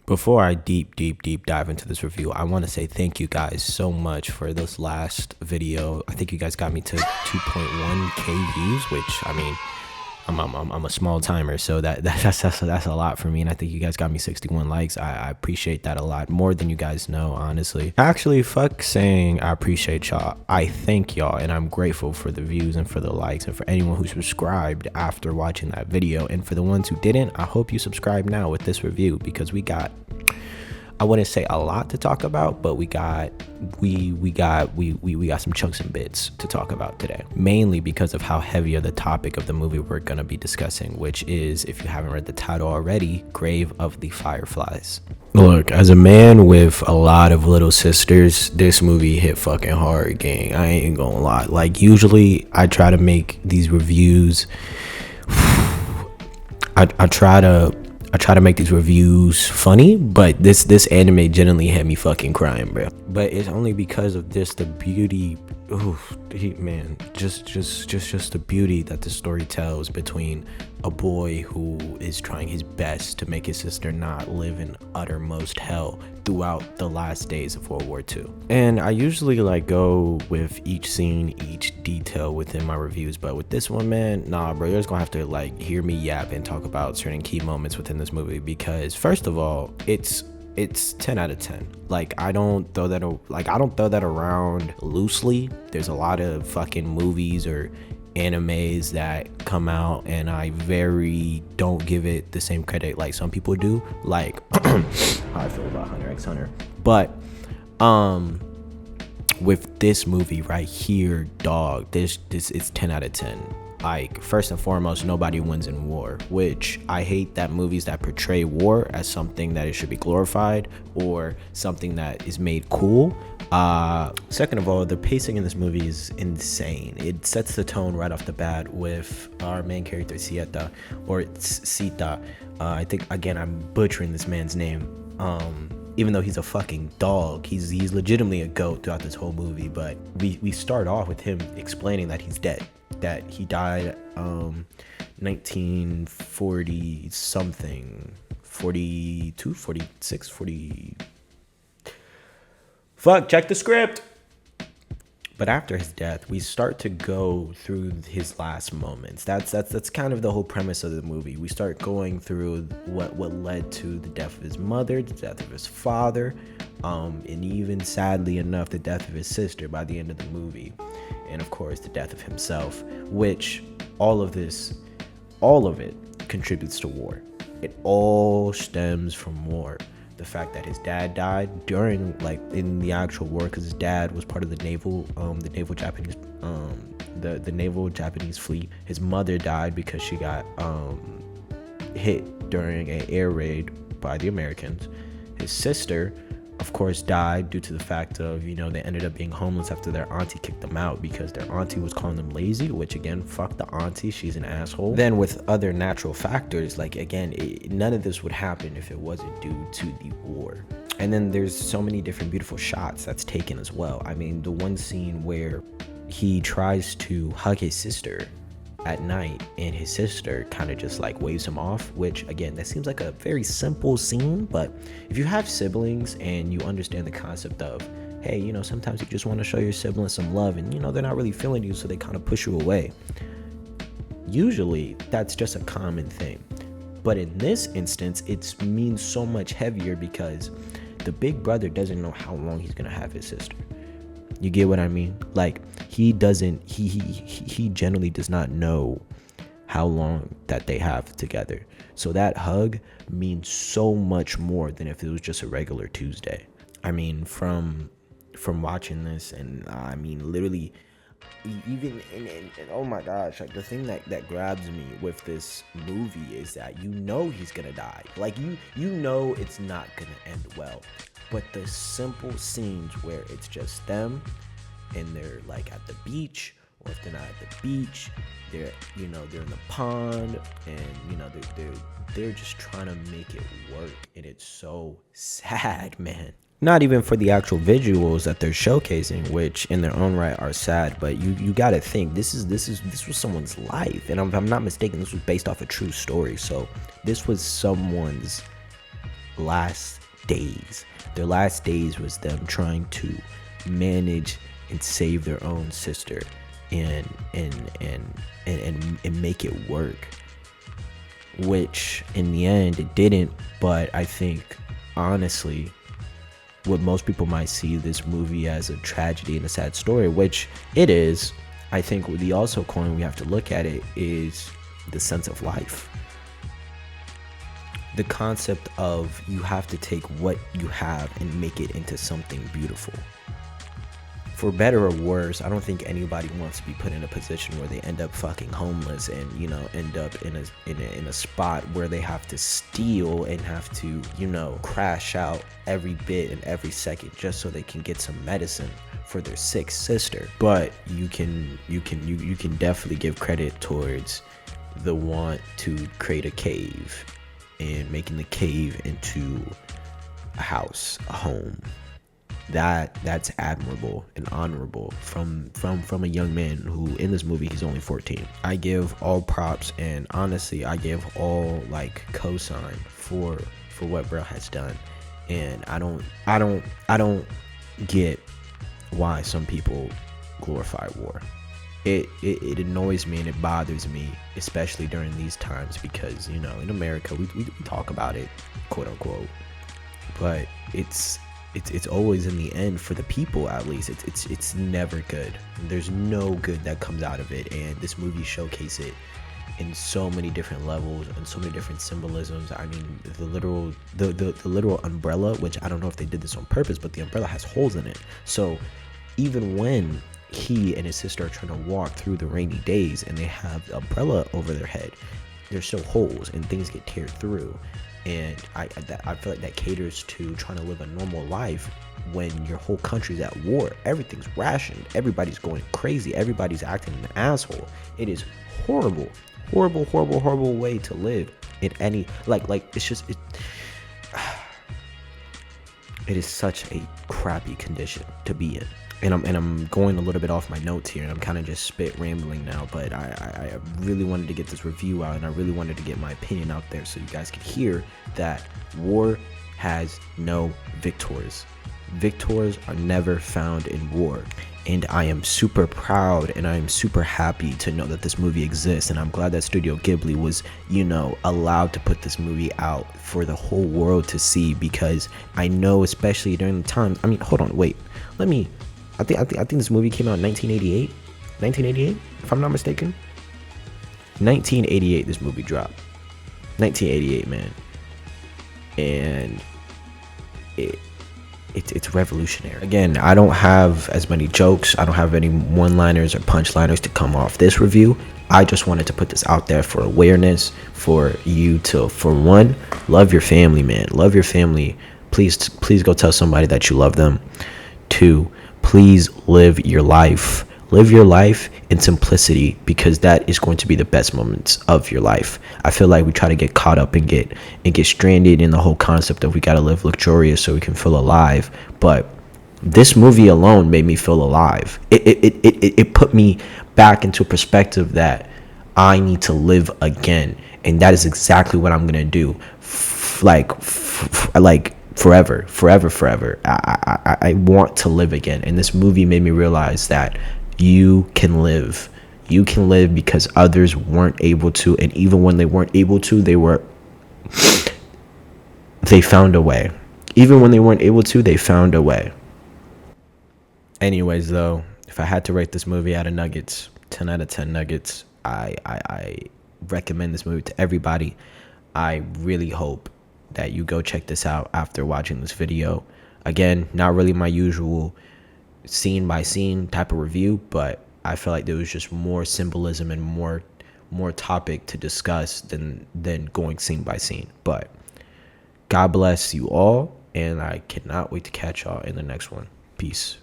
Before I deep dive into this review, I want to say thank you guys so much for this last video. I think you guys got me to 2.1k views, which, I mean, I'm a small timer, so that's a lot for me, and I think you guys got me 61 likes. I appreciate that a lot, more than you guys know, honestly. Actually, fuck saying I appreciate y'all. I thank y'all, and I'm grateful for the views and for the likes, and for anyone who subscribed after watching that video. And for the ones who didn't, I hope you subscribe now with this review, because we got, I wouldn't say a lot to talk about, but we got some chunks and bits to talk about today, mainly because of how heavy of the topic of the movie we're gonna be discussing, which is, if you haven't read the title already, Grave of the Fireflies. Look, as a man with a lot of little sisters, this movie hit fucking hard, gang. I ain't gonna lie. Like, usually I try to make these reviews, I try to make these reviews funny, but this anime genuinely had me fucking crying, bro. But it's only because of this, the beauty, man, just the beauty that the story tells between a boy who is trying his best to make his sister not live in uttermost hell throughout the last days of World War II. And I usually like go with each scene, each detail within my reviews, but with this one, man, nah, bro, you're just gonna have to like hear me yap and talk about certain key moments within this movie, because first of all, it's 10 out of 10. Like, I don't throw that around loosely. There's a lot of fucking movies or animes that come out and I very don't give it the same credit like some people do, like how I feel about Hunter x Hunter. But with this movie right here, dog, this is 10 out of 10. Like, first and foremost, nobody wins in war, which I hate that movies that portray war as something that it should be glorified or something that is made cool. Second of all, the pacing in this movie is insane. It sets the tone right off the bat with our main character, Sita. I think, again, I'm butchering this man's name. Even though he's a fucking dog, he's legitimately a goat throughout this whole movie. But we start off with him explaining that he's dead, that he died 1940 something, 42, 46, 40. Fuck, check the script. But after his death, we start to go through his last moments. That's kind of the whole premise of the movie. We start going through what led to the death of his mother, the death of his father, and even, sadly enough, the death of his sister by the end of the movie. And of course, the death of himself, which all of it contributes to war. It all stems from war. The fact that his dad died during, like, in the actual war, because his dad was part of the naval Japanese fleet. His mother died because she got hit during an air raid by the Americans. His sister, of course, died due to the fact of, they ended up being homeless after their auntie kicked them out because their auntie was calling them lazy, which, again, fuck the auntie, she's an asshole. Then with other natural factors, like, again, none of this would happen if it wasn't due to the war. And then there's so many different beautiful shots that's taken as well. I mean, the one scene where he tries to hug his sister at night and his sister kind of just like waves him off, which, again, that seems like a very simple scene, but if you have siblings and you understand the concept of, hey, sometimes you just want to show your siblings some love and they're not really feeling you, so they kind of push you away, usually that's just a common thing. But in this instance, it means so much heavier because the big brother doesn't know how long he's gonna have his sister. You get what I mean? Like, he generally does not know how long that they have together. So that hug means so much more than if it was just a regular Tuesday. I mean, from watching this, and I mean, literally, even and oh my gosh, like, the thing that grabs me with this movie is that he's gonna die. Like, it's not gonna end well. But the simple scenes where it's just them and they're like at the beach, or if they're not at the beach, they're in the pond, and they're just trying to make it work, and it's so sad, man. Not even for the actual visuals that they're showcasing, which in their own right are sad, but you gotta think this was someone's life, and if I'm not mistaken, this was based off a true story. So this was someone's last days. Their last days was them trying to manage and save their own sister and make it work, which in the end it didn't. But I think honestly, what most people might see this movie as a tragedy and a sad story, which it is, I think with the also coin we have to look at it is the sense of life. The concept of you have to take what you have and make it into something beautiful. For better or worse, I don't think anybody wants to be put in a position where they end up fucking homeless and, you know, end up in a spot where they have to steal and have to, you know, crash out every bit and every second just so they can get some medicine for their sick sister. But you can definitely give credit towards the want to create a cave and making the cave into a house, a home. That's admirable and honorable from a young man who in this movie he's only 14. I give all props, and honestly I give all like cosign for what bro has done. And I don't get why some people glorify war. It annoys me and it bothers me, especially during these times, because, you know, in America we talk about it, quote unquote, but it's always in the end for the people. At least it's never good. There's no good that comes out of it, and this movie showcases it in so many different levels and so many different symbolisms. I mean, the literal umbrella, which I don't know if they did this on purpose, but the umbrella has holes in it. So even when he and his sister are trying to walk through the rainy days and they have the umbrella over their head, there's still holes and things get teared through. And I feel like that caters to trying to live a normal life when your whole country's at war. Everything's rationed. Everybody's going crazy. Everybody's acting an asshole. It is horrible way to live in any it's just it is such a crappy condition to be in. And I'm going a little bit off my notes here, and I'm kind of just spit rambling now, but I really wanted to get this review out, and I really wanted to get my opinion out there so you guys could hear that war has no victors. Victors are never found in war. And I am super proud and I am super happy to know that this movie exists, and I'm glad that Studio Ghibli was, you know, allowed to put this movie out for the whole world to see, because I know, especially during the times, I mean, hold on, wait, I think this movie came out in 1988, if I'm not mistaken. 1988, this movie dropped. 1988, man. And it's revolutionary. Again, I don't have as many jokes. I don't have any one-liners or punchliners to come off this review. I just wanted to put this out there for awareness, for you to, for one, love your family, man. Love your family. Please go tell somebody that you love them. Two, please live your life. Live your life in simplicity, because that is going to be the best moments of your life. I feel like we try to get caught up and get stranded in the whole concept of we got to live luxurious so we can feel alive. But this movie alone made me feel alive. It put me back into a perspective that I need to live again, and that is exactly what I'm gonna do. Forever. I want to live again. And this movie made me realize that you can live. You can live because others weren't able to. And even when they weren't able to, they found a way. Even when they weren't able to, they found a way. Anyways, though, if I had to rate this movie out of nuggets, 10 out of 10 nuggets, I recommend this movie to everybody. I really hope that you go check this out after watching this video. Again, not really my usual scene by scene type of review, but I feel like there was just more symbolism and more topic to discuss than going scene by scene. But God bless you all, and I cannot wait to catch y'all in the next one. Peace.